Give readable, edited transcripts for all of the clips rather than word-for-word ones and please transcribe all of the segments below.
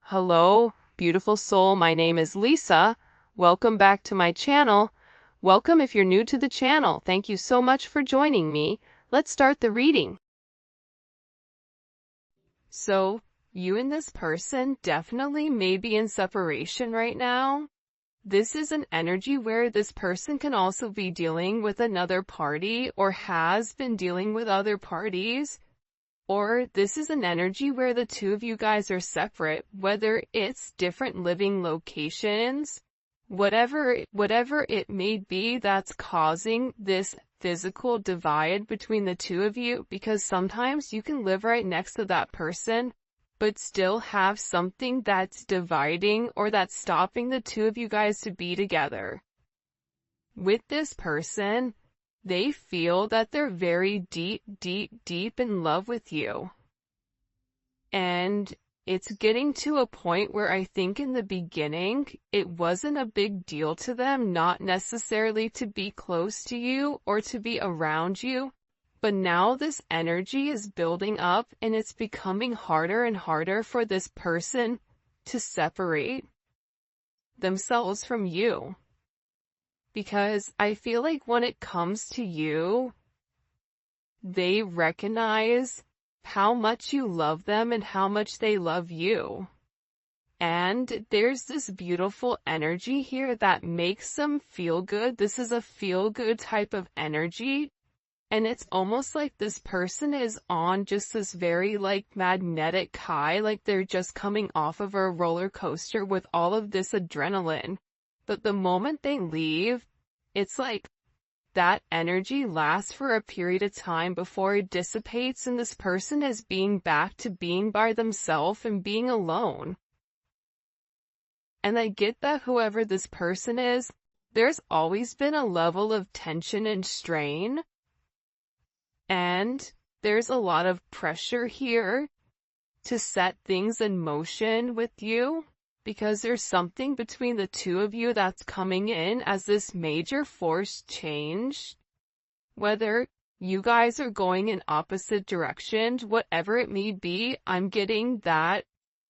Hello, beautiful soul. My name is Lisa. Welcome back to my channel. Welcome if you're new to the channel. Thank you so much for joining me. Let's start the reading. So, you and this person definitely may be in separation right now. This is an energy where this person can also be dealing with another party or has been dealing with other parties. Or this is an energy where the two of you guys are separate, whether it's different living locations, whatever it may be that's causing this physical divide between the two of you, because sometimes you can live right next to that person, but still have something that's dividing or that's stopping the two of you guys to be together. With this person, they feel that they're very deep in love with you. And it's getting to a point where I think in the beginning, it wasn't a big deal to them, not necessarily to be close to you or to be around you. But now this energy is building up and it's becoming harder and harder for this person to separate themselves from you. Because I feel like when it comes to you, they recognize how much you love them and how much they love you. And there's this beautiful energy here that makes them feel good. This is a feel-good type of energy. And it's almost like this person is on just this very magnetic high, like they're just coming off of a roller coaster with all of this adrenaline. But the moment they leave, it's like that energy lasts for a period of time before it dissipates and this person is being back to being by themselves and being alone. And I get that whoever this person is, there's always been a level of tension and strain. And there's a lot of pressure here to set things in motion with you. Because there's something between the two of you that's coming in as this major force change. Whether you guys are going in opposite directions, whatever it may be, I'm getting that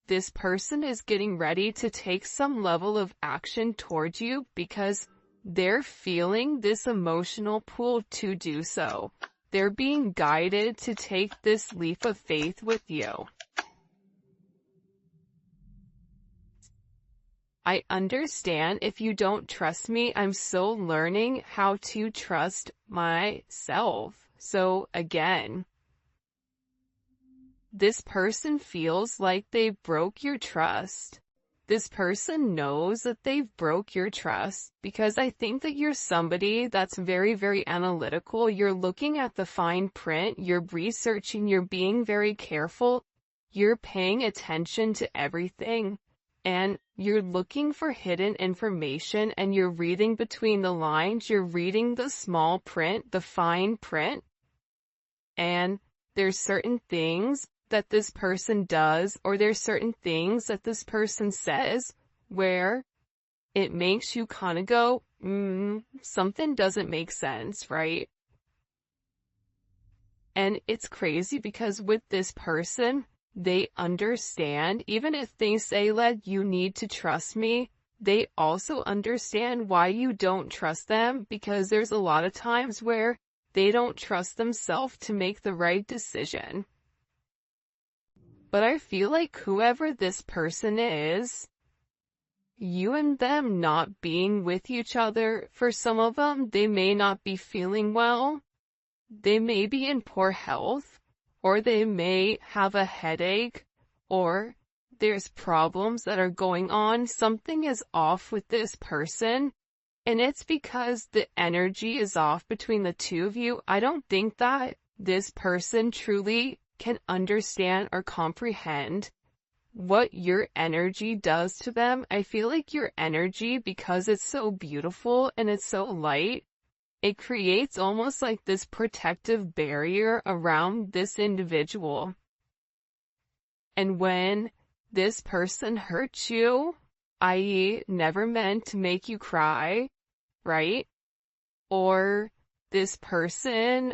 this person is getting ready to take some level of action towards you because they're feeling this emotional pull to do so. They're being guided to take this leap of faith with you. I understand if you don't trust me. I'm still learning how to trust myself. So again, this person feels like they broke your trust. This person knows that they've broke your trust because I think that you're somebody that's very, very analytical. You're looking at the fine print, you're researching, you're being very careful, you're paying attention to everything. And you're looking for hidden information and you're reading between the lines, you're reading the small print, the fine print. And there's certain things that this person does or there's certain things that this person says where it makes you kind of go, something doesn't make sense, right? And it's crazy because with this person, they understand, even if they say, you need to trust me, they also understand why you don't trust them because there's a lot of times where they don't trust themselves to make the right decision. But I feel like whoever this person is, you and them not being with each other, for some of them, they may not be feeling well, they may be in poor health, or they may have a headache, or there's problems that are going on. Something is off with this person, and it's because the energy is off between the two of you. I don't think that this person truly can understand or comprehend what your energy does to them. I feel like your energy, because it's so beautiful and it's so light, it creates almost like this protective barrier around this individual. And when this person hurts you, i.e. never meant to make you cry, right? Or this person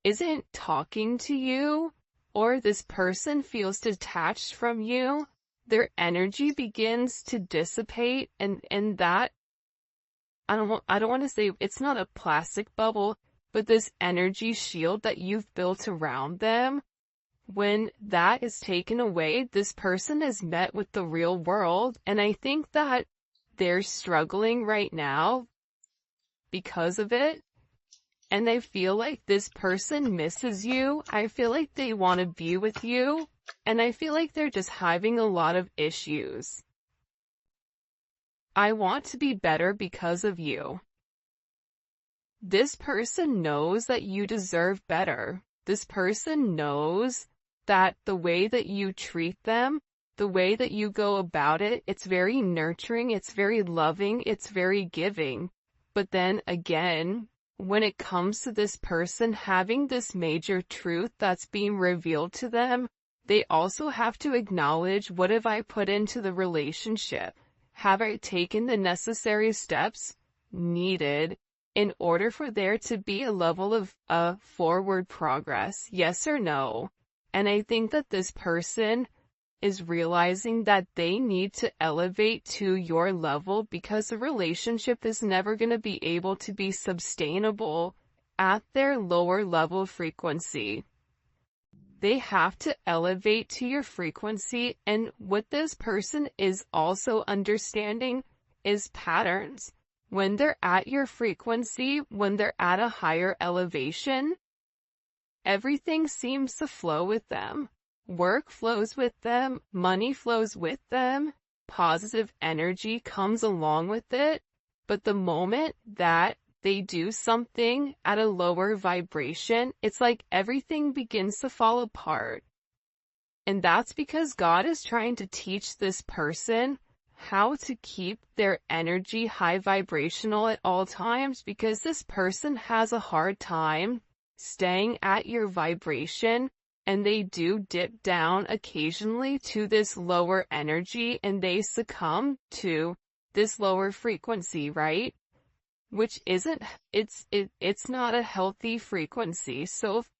isn't talking to you, or this person feels detached from you, their energy begins to dissipate, and that, I don't want to say it's not a plastic bubble, but this energy shield that you've built around them, when that is taken away, this person is met with the real world. And I think that they're struggling right now because of it. And I feel like this person misses you. I feel like they want to be with you. And I feel like they're just having a lot of issues. I want to be better because of you. This person knows that you deserve better. This person knows that the way that you treat them, the way that you go about it, it's very nurturing, it's very loving, it's very giving. But then again, when it comes to this person having this major truth that's being revealed to them, they also have to acknowledge, what have I put into the relationship? Have I taken the necessary steps needed in order for there to be a level of forward progress? Yes or no? And I think that this person is realizing that they need to elevate to your level, because the relationship is never going to be able to be sustainable at their lower level frequency. They have to elevate to your frequency, and what this person is also understanding is patterns. When they're at your frequency, when they're at a higher elevation, everything seems to flow with them. Work flows with them, money flows with them, positive energy comes along with it. But the moment that they do something at a lower vibration, it's like everything begins to fall apart. And that's because God is trying to teach this person how to keep their energy high vibrational at all times, because this person has a hard time staying at your vibration, and they do dip down occasionally to this lower energy, and they succumb to this lower frequency, right? Which isn't, it's not a healthy frequency. So if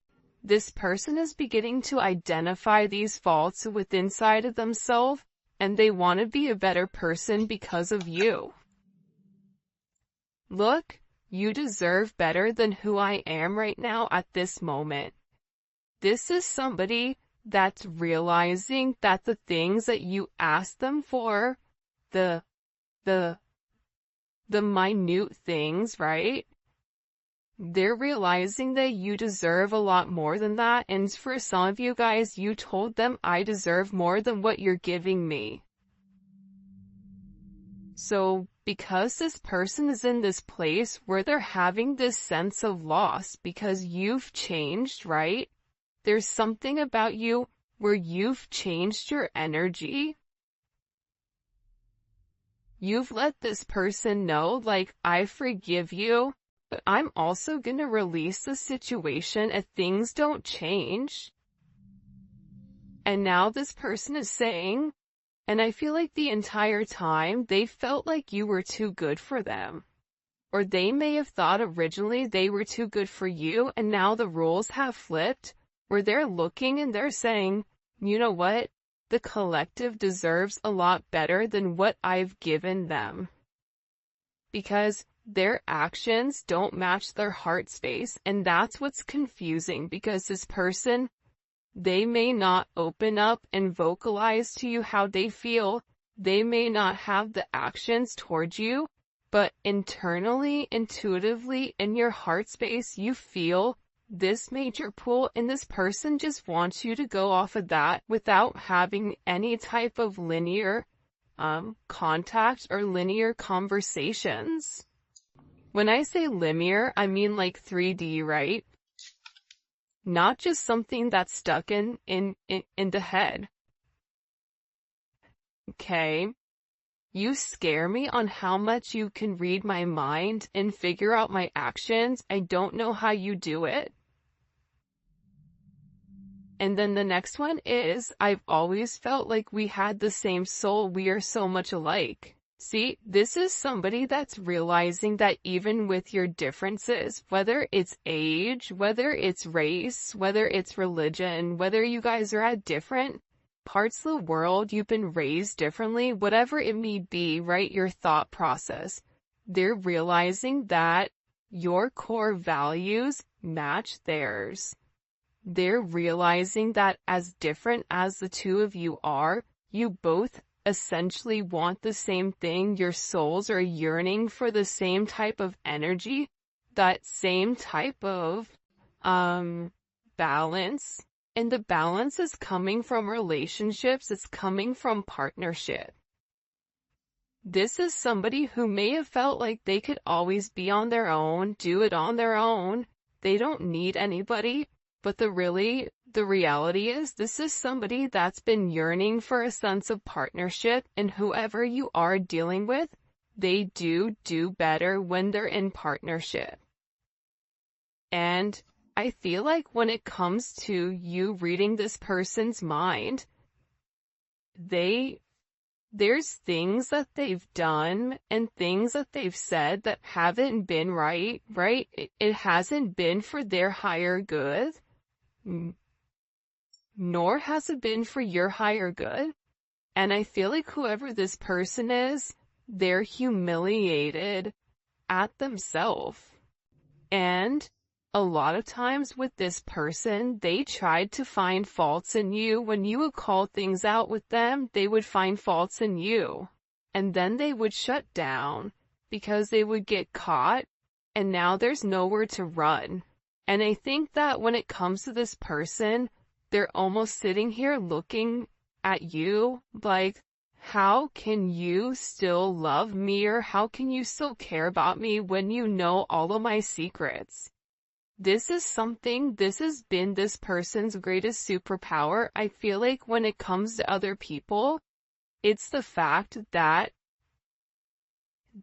this person is beginning to identify these faults within inside of themselves, and they want to be a better person because of you. Look, you deserve better than who I am right now at this moment. This is somebody that's realizing that the things that you ask them for, the minute things, right? They're realizing that you deserve a lot more than that. And for some of you guys, you told them, I deserve more than what you're giving me. So because this person is in this place where they're having this sense of loss because you've changed, right? There's something about you where you've changed your energy. You've let this person know, like, I forgive you, but I'm also gonna release the situation if things don't change. And now this person is saying, and I feel like the entire time they felt like you were too good for them. Or they may have thought originally they were too good for you, and now the roles have flipped, where they're looking and they're saying, you know what? The collective deserves a lot better than what I've given them. Because their actions don't match their heart space, and that's what's confusing, because this person, they may not open up and vocalize to you how they feel. They may not have the actions towards you, but internally, intuitively, in your heart space, you feel this major pull, and this person just wants you to go off of that without having any type of linear contact or linear conversations. When I say linear, I mean like 3D, right? Not just something that's stuck in the head. Okay? You scare me on how much you can read my mind and figure out my actions. I don't know how you do it. And then the next one is, I've always felt like we had the same soul. We are so much alike. See, this is somebody that's realizing that even with your differences, whether it's age, whether it's race, whether it's religion, whether you guys are at different parts of the world you've been raised differently, whatever it may be, right? Your thought process. They're realizing that your core values match theirs. They're realizing that as different as the two of you are, you both essentially want the same thing. Your souls are yearning for the same type of energy, that same type of balance. And the balance is coming from relationships, it's coming from partnership. This is somebody who may have felt like they could always be on their own, do it on their own. They don't need anybody. But the reality is, this is somebody that's been yearning for a sense of partnership, and whoever you are dealing with, they do better when they're in partnership. And I feel like when it comes to you reading this person's mind, there's things that they've done and things that they've said that haven't been right? It hasn't been for their higher good. Nor has it been for your higher good. And I feel like whoever this person is, they're humiliated at themselves. And a lot of times with this person, they tried to find faults in you. When you would call things out with them, they would find faults in you. And then they would shut down because they would get caught, and now there's nowhere to run. And I think that when it comes to this person, they're almost sitting here looking at you like, how can you still love me, or how can you still care about me when you know all of my secrets? This has been this person's greatest superpower. I feel like when it comes to other people, it's the fact that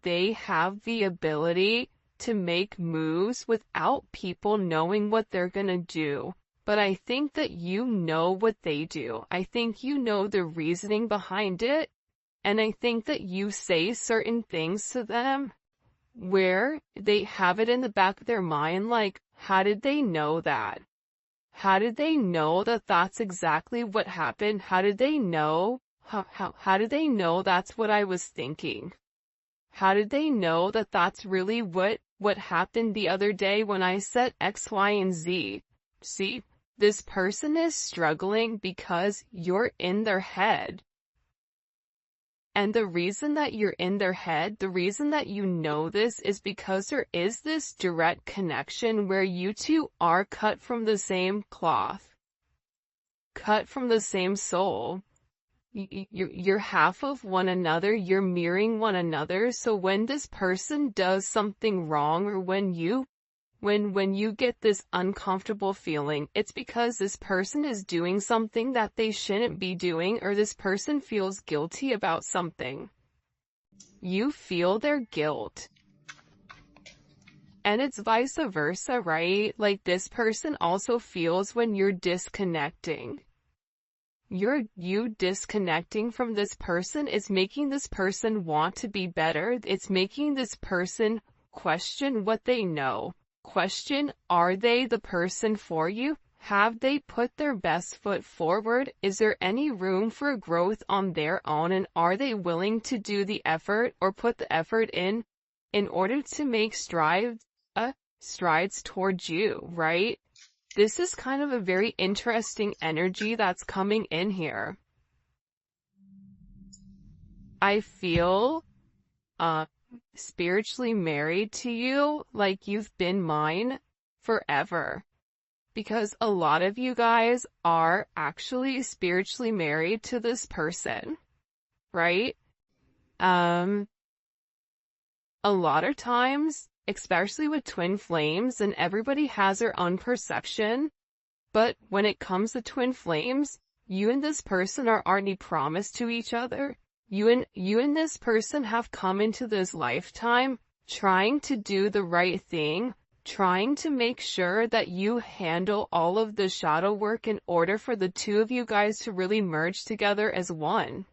they have the ability to make moves without people knowing what they're gonna do. But I think that you know what they do. I think you know the reasoning behind it. And I think that you say certain things to them where they have it in the back of their mind, like, how did they know that? How did they know that that's exactly what happened? How did they know? How did they know that's what I was thinking? How did they know that that's really what happened the other day when I said X, Y, and Z? See, this person is struggling because you're in their head. And the reason that you're in their head, the reason that you know this, is because there is this direct connection where you two are cut from the same cloth, cut from the same soul. You're half of one another, you're mirroring one another. So when this person does something wrong, or when you get this uncomfortable feeling, it's because this person is doing something that they shouldn't be doing, or this person feels guilty about something. You feel their guilt. And it's vice versa, right? Like, this person also feels when you're disconnecting. You disconnecting from this person is making this person want to be better. It's making this person question what they know. Question, are they the person for you? Have they put their best foot forward? Is there any room for growth on their own? And are they willing to do the effort, or put the effort in order to make strides towards you, right? This is kind of a very interesting energy that's coming in here. I feel spiritually married to you, like you've been mine forever. Because a lot of you guys are actually spiritually married to this person, right? A lot of times, especially with twin flames, and everybody has their own perception, but when it comes to twin flames, you and this person are already promised to each other. You and this person have come into this lifetime trying to do the right thing, trying to make sure that you handle all of the shadow work in order for the two of you guys to really merge together as one.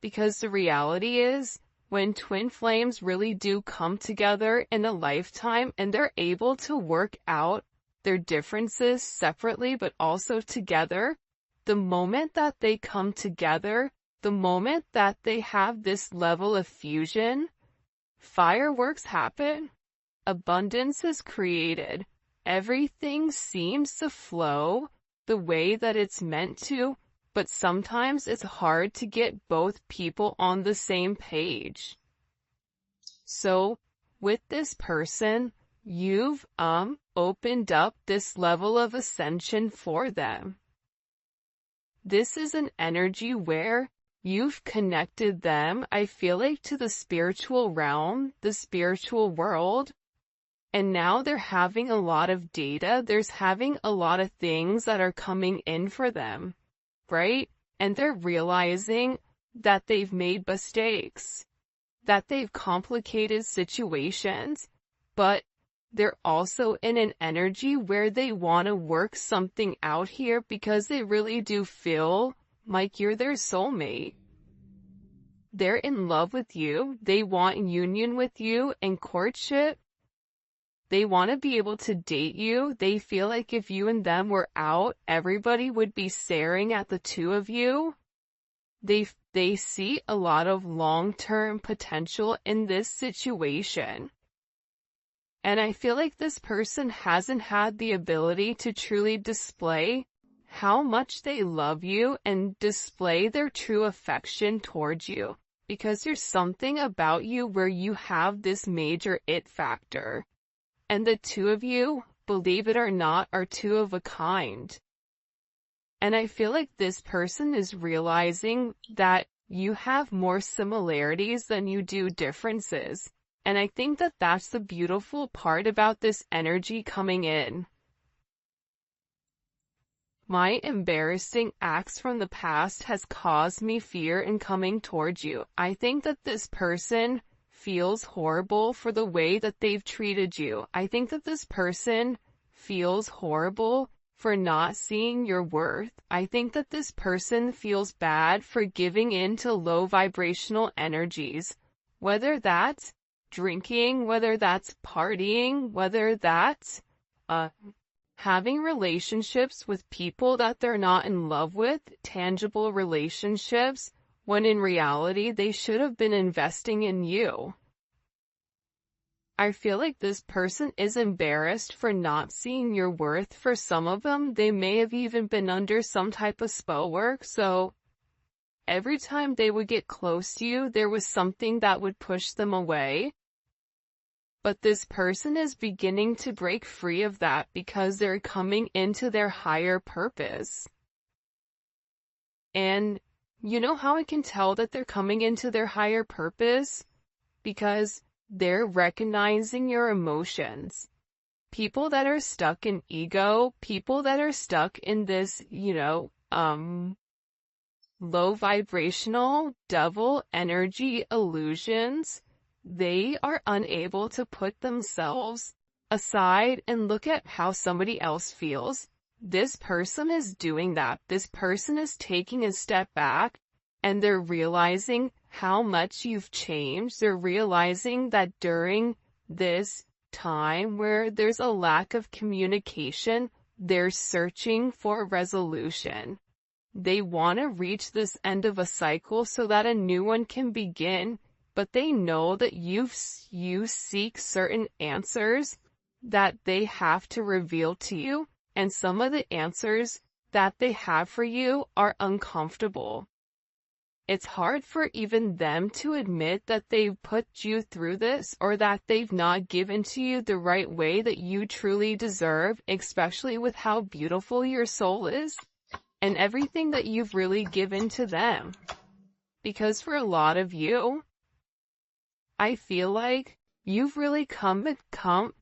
Because the reality is, when twin flames really do come together in a lifetime and they're able to work out their differences separately but also together, the moment that they come together, the moment that they have this level of fusion, fireworks happen. Abundance is created. Everything seems to flow the way that it's meant to, but sometimes it's hard to get both people on the same page. So, with this person, you've opened up this level of ascension for them. This is an energy where you've connected them, I feel like, to the spiritual realm, the spiritual world. And now they're having a lot of data, there's having a lot of things that are coming in for them, right? And they're realizing that they've made mistakes, that they've complicated situations, but they're also in an energy where they want to work something out here because they really do feel like you're their soulmate. They're in love with you, they want union with you and courtship. They want to be able to date you. They feel like if you and them were out, everybody would be staring at the two of you. They see a lot of long-term potential in this situation. And I feel like this person hasn't had the ability to truly display how much they love you and display their true affection towards you. Because there's something about you where you have this major it factor. And the two of you, believe it or not, are two of a kind. And I feel like this person is realizing that you have more similarities than you do differences. And I think that that's the beautiful part about this energy coming in. My embarrassing acts from the past has caused me fear in coming towards you. I think that this person feels horrible for the way that they've treated you. I think that this person feels horrible for not seeing your worth. I think that this person feels bad for giving in to low vibrational energies, whether that's drinking, whether that's partying, whether that's having relationships with people that they're not in love with, tangible relationships, when in reality they should have been investing in you. I feel like this person is embarrassed for not seeing your worth. For some of them, they may have even been under some type of spell work, so every time they would get close to you, there was something that would push them away. But this person is beginning to break free of that because they're coming into their higher purpose. And you know how I can tell that they're coming into their higher purpose? Because they're recognizing your emotions. People that are stuck in ego, people that are stuck in this, low vibrational devil energy illusions, they are unable to put themselves aside and look at how somebody else feels. This person is doing that. This person is taking a step back and they're realizing how much you've changed. They're realizing that during this time where there's a lack of communication, they're searching for resolution. They want to reach this end of a cycle so that a new one can begin, but they know that you seek certain answers that they have to reveal to you, and some of the answers that they have for you are uncomfortable. It's hard for even them to admit that they've put you through this or that they've not given to you the right way that you truly deserve, especially with how beautiful your soul is and everything that you've really given to them. Because for a lot of you, I feel like you've really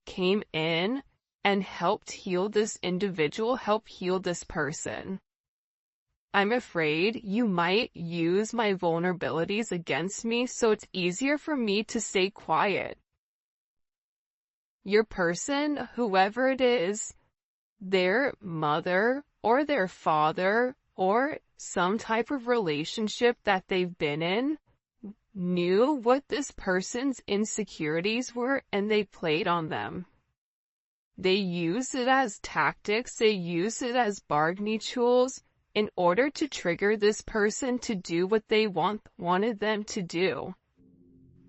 came in and helped heal this individual, help heal this person. I'm afraid you might use my vulnerabilities against me, so it's easier for me to stay quiet. Your person, whoever it is, their mother or their father or some type of relationship that they've been in, knew what this person's insecurities were and they played on them. They used it as tactics, they used it as bargaining tools in order to trigger this person to do what they wanted them to do.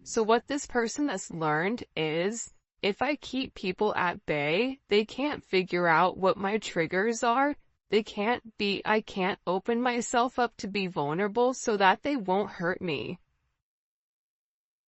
So what this person has learned is, if I keep people at bay, they can't figure out what my triggers are. I can't open myself up to be vulnerable so that they won't hurt me.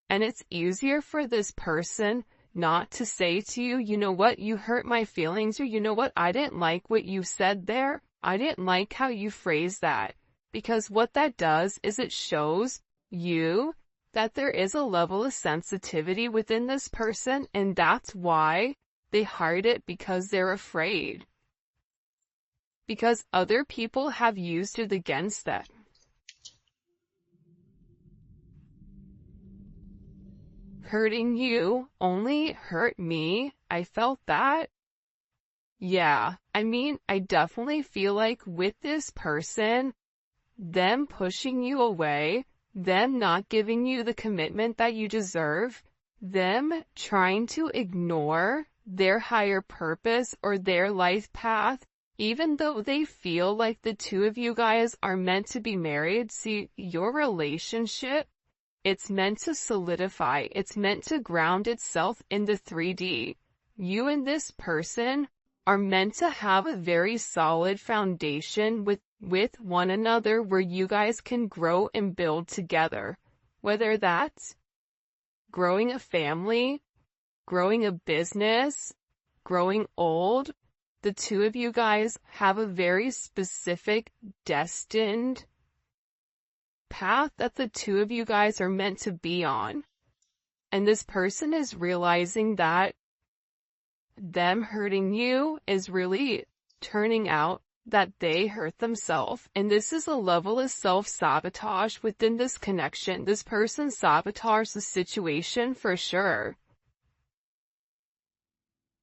And it's easier for this person not to say to you, you know what, you hurt my feelings, or you know what, I didn't like what you said there. I didn't like how you phrased that. Because what that does is it shows you that there is a level of sensitivity within this person, and that's why they hide it, because they're afraid. Because other people have used it against them. Hurting you only hurt me. I felt that. Yeah, I mean, I definitely feel like with this person, them pushing you away, them not giving you the commitment that you deserve, them trying to ignore their higher purpose or their life path, even though they feel like the two of you guys are meant to be married. See, your relationship, it's meant to solidify. It's meant to ground itself in the 3D. You and this person are meant to have a very solid foundation with one another where you guys can grow and build together. Whether that's growing a family, growing a business, growing old, the two of you guys have a very specific, destined path that the two of you guys are meant to be on. And this person is realizing that them hurting you is really turning out that they hurt themselves. And this is a level of self-sabotage within this connection. This person sabotaged the situation for sure.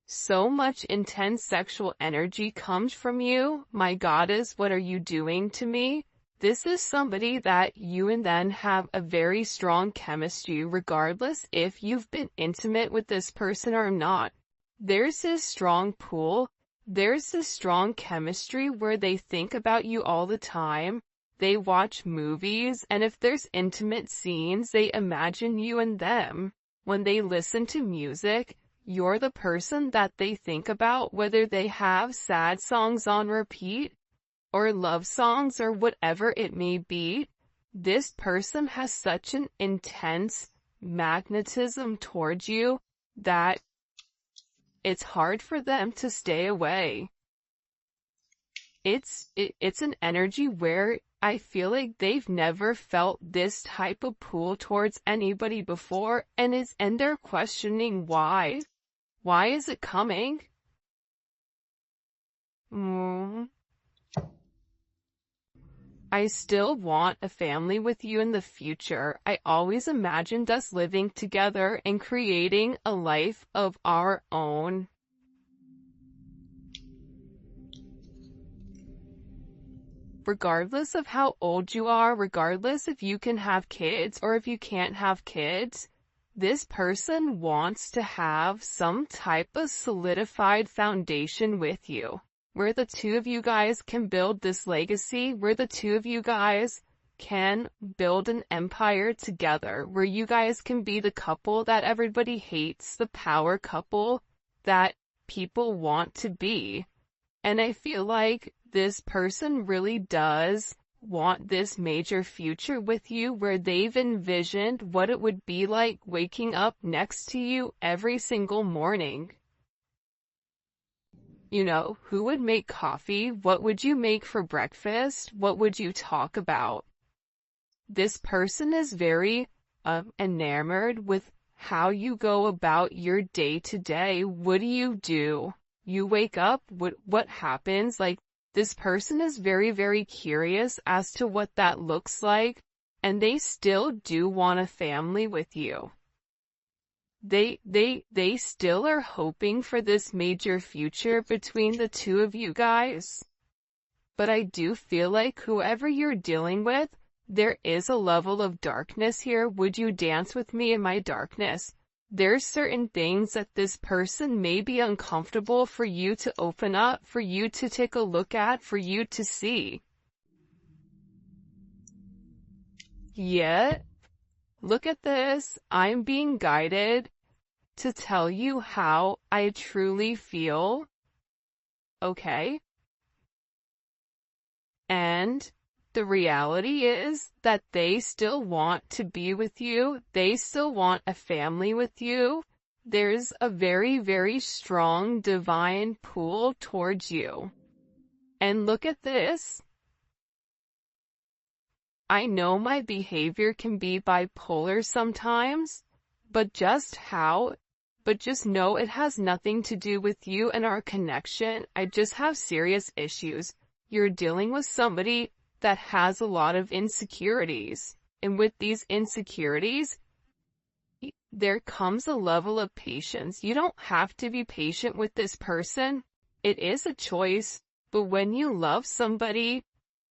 So much intense sexual energy comes from you. My goddess, what are you doing to me? This is somebody that you and them have a very strong chemistry, regardless if you've been intimate with this person or not. There's this strong pull. There's this strong chemistry where they think about you all the time. They watch movies, and if there's intimate scenes, they imagine you and them. When they listen to music, you're the person that they think about, whether they have sad songs on repeat, or love songs, or whatever it may be. This person has such an intense magnetism towards you that it's hard for them to stay away. It's an energy where I feel like they've never felt this type of pull towards anybody before, and they're questioning why. Why is it coming? I still want a family with you in the future. I always imagined us living together and creating a life of our own. Regardless of how old you are, regardless if you can have kids or if you can't have kids, this person wants to have some type of solidified foundation with you, where the two of you guys can build this legacy, where the two of you guys can build an empire together, where you guys can be the couple that everybody hates, the power couple that people want to be. And I feel like this person really does want this major future with you, where they've envisioned what it would be like waking up next to you every single morning. You know, who would make coffee? What would you make for breakfast? What would you talk about? This person is very enamored with how you go about your day to day. What do? You wake up, what happens? Like, this person is very, very curious as to what that looks like, and they still do want a family with you. They still are hoping for this major future between the two of you guys. But I do feel like whoever you're dealing with, there is a level of darkness here. Would you dance with me in my darkness? There's certain things that this person may be uncomfortable for you to open up, for you to take a look at, for you to see. Yet, look at this. I'm being guided to tell you how I truly feel. Okay? And the reality is that they still want to be with you. They still want a family with you. There's a very, very strong divine pull towards you. And look at this. I know my behavior can be bipolar sometimes, but just know it has nothing to do with you and our connection. I just have serious issues. You're dealing with somebody that has a lot of insecurities. And with these insecurities, there comes a level of patience. You don't have to be patient with this person. It is a choice. But when you love somebody,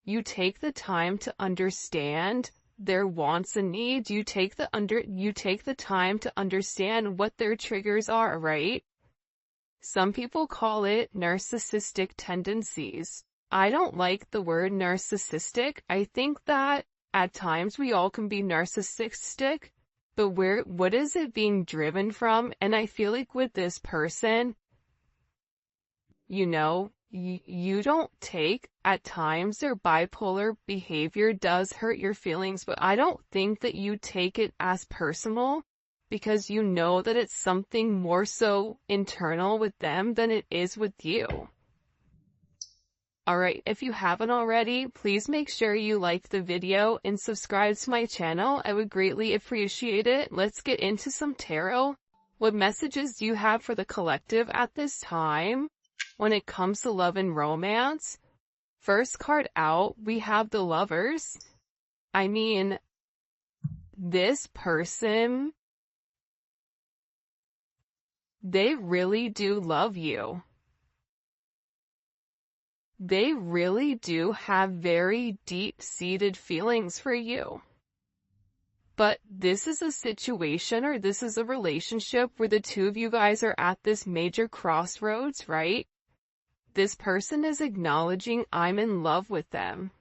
you take the time to understand their wants and needs. You take the time to understand what their triggers are, right? Some people call it narcissistic tendencies. I don't like the word narcissistic. I think that at times we all can be narcissistic, but what is it being driven from? And I feel like with this person, you don't take, at times their bipolar behavior does hurt your feelings, but I don't think that you take it as personal because you know that it's something more so internal with them than it is with you. Alright, if you haven't already, please make sure you like the video and subscribe to my channel. I would greatly appreciate it. Let's get into some tarot. What messages do you have for the collective at this time when it comes to love and romance? First card out, we have the Lovers. I mean, this person, they really do love you. They really do have very deep-seated feelings for you. But this is a situation, or this is a relationship where the two of you guys are at this major crossroads, right? This person is acknowledging I'm in love with them.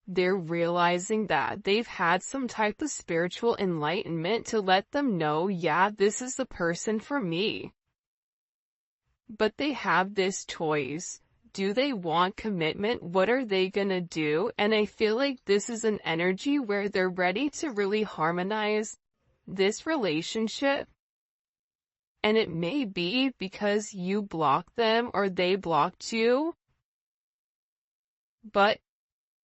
They're realizing that they've had some type of spiritual enlightenment to let them know, yeah, this is the person for me. But they have this choice. Do they want commitment? What are they gonna do? And I feel like this is an energy where they're ready to really harmonize this relationship. And it may be because you blocked them or they blocked you. But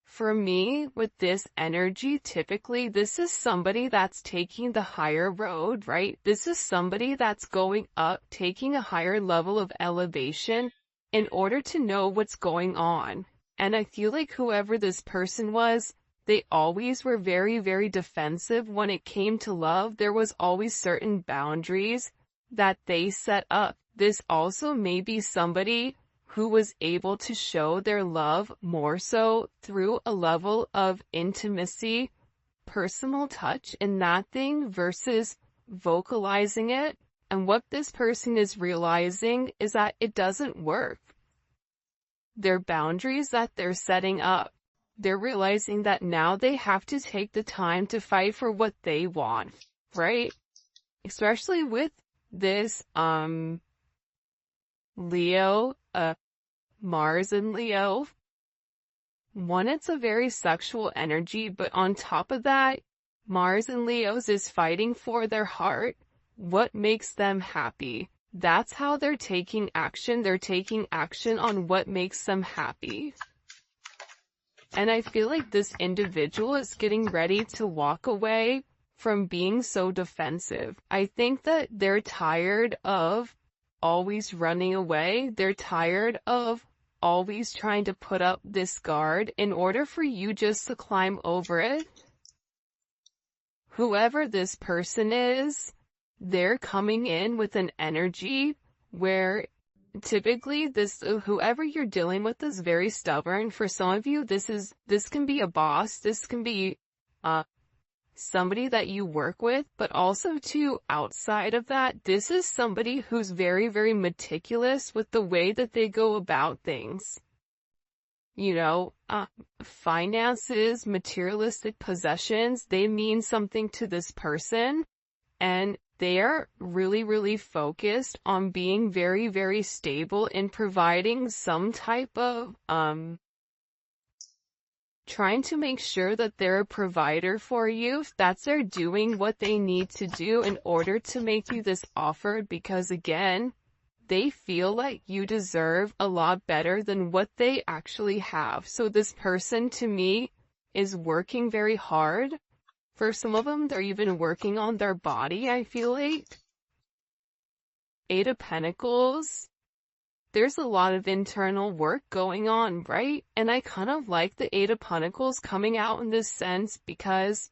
for me, with this energy, typically this is somebody that's taking the higher road, right? This is somebody that's going up, taking a higher level of elevation in order to know what's going on. And I feel like whoever this person was, they always were very, very defensive when it came to love. There was always certain boundaries that they set up. This also may be somebody who was able to show their love more so through a level of intimacy, personal touch in that thing versus vocalizing it. And what this person is realizing is that it doesn't work. Their boundaries that they're setting up, they're realizing that now they have to take the time to fight for what they want, right? Especially with this, Leo, Mars and Leo. One, it's a very sexual energy, but on top of that, Mars and Leo's is fighting for their heart. What makes them happy? That's how they're taking action. They're taking action on what makes them happy. And I feel like this individual is getting ready to walk away from being so defensive. I think that they're tired of always running away. They're tired of always trying to put up this guard in order for you just to climb over it. Whoever this person is, they're coming in with an energy where typically whoever you're dealing with is very stubborn. For some of you, this can be a boss, this can be somebody that you work with, but also too, outside of that, this is somebody who's very, very meticulous with the way that they go about things. finances, materialistic possessions, they mean something to this person, and they are really, really focused on being very, very stable in providing some type of, trying to make sure that they're a provider for you. That's they're doing what they need to do in order to make you this offer, because again, they feel like you deserve a lot better than what they actually have. So this person, to me, is working very hard. For some of them, they're even working on their body, I feel like. Eight of Pentacles. There's a lot of internal work going on, right? And I kind of like the Eight of Pentacles coming out in this sense, because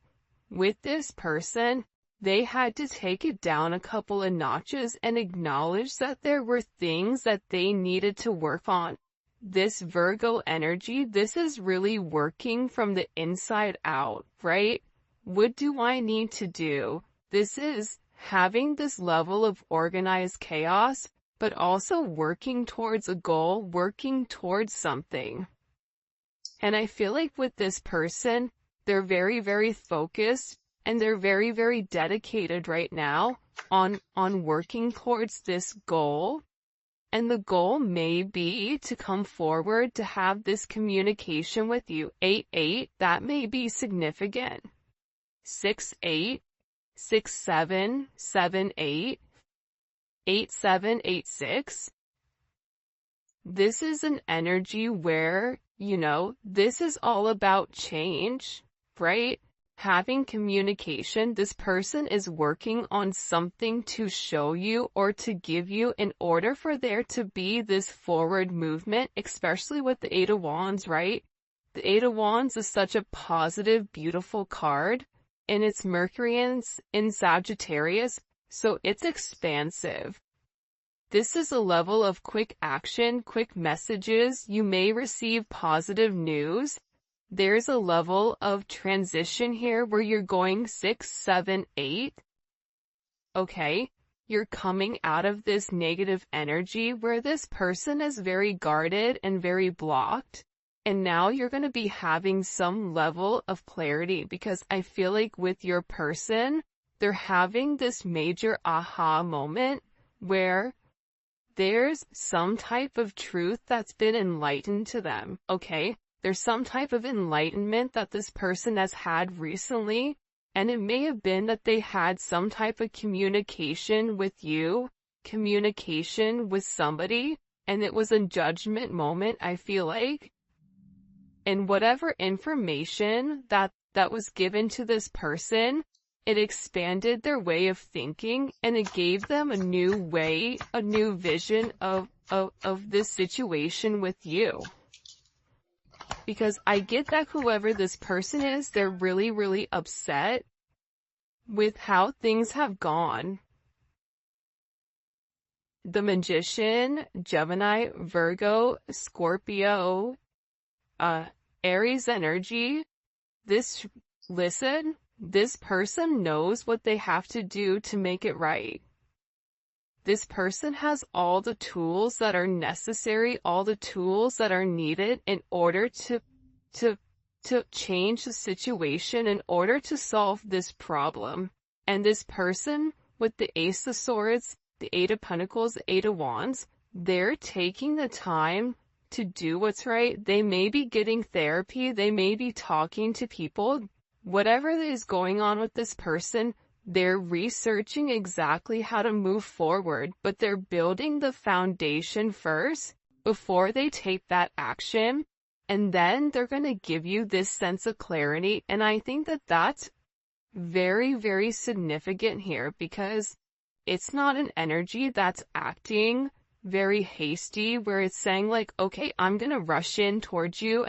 with this person, they had to take it down a couple of notches and acknowledge that there were things that they needed to work on. This Virgo energy, this is really working from the inside out, right? What do I need to do? This is having this level of organized chaos, but also working towards a goal, working towards something. And I feel like with this person, they're very, very focused, and they're very, very dedicated right now on working towards this goal. And the goal may be to come forward to have this communication with you. 8-8, that may be significant. 6-8, 6-7, 7-8. 8-7-8-6. This is an energy where, this is all about change, right? Having communication. This person is working on something to show you or to give you in order for there to be this forward movement, especially with the Eight of Wands, right? The Eight of Wands is such a positive, beautiful card, and it's Mercury in Sagittarius. So it's expansive. This is a level of quick action, quick messages. You may receive positive news. There's a level of transition here where you're going 6, 7, 8. Okay, you're coming out of this negative energy where this person is very guarded and very blocked. And now you're going to be having some level of clarity, because I feel like with your person, they're having this major aha moment where there's some type of truth that's been enlightened to them, okay? There's some type of enlightenment that this person has had recently, and it may have been that they had some type of communication with you, communication with somebody, and it was a judgment moment, I feel like. And whatever information that was given to this person, it expanded their way of thinking, and it gave them a new way, a new vision of this situation with you. Because I get that whoever this person is, they're really, really upset with how things have gone. The Magician, Gemini, Virgo, Scorpio, Aries energy. Listen, this person knows what they have to do to make it right. This person has all the tools that are necessary, all the tools that are needed in order to change the situation, in order to solve this problem. And this person with the Ace of Swords, the Eight of Pentacles, the Eight of Wands, they're taking the time to do what's right. They may be getting therapy, they may be talking to people. Whatever is going on with this person, they're researching exactly how to move forward, but they're building the foundation first before they take that action, and then they're going to give you this sense of clarity. And I think that that's very, very significant here, because it's not an energy that's acting very hasty, where it's saying like, okay, I'm going to rush in towards you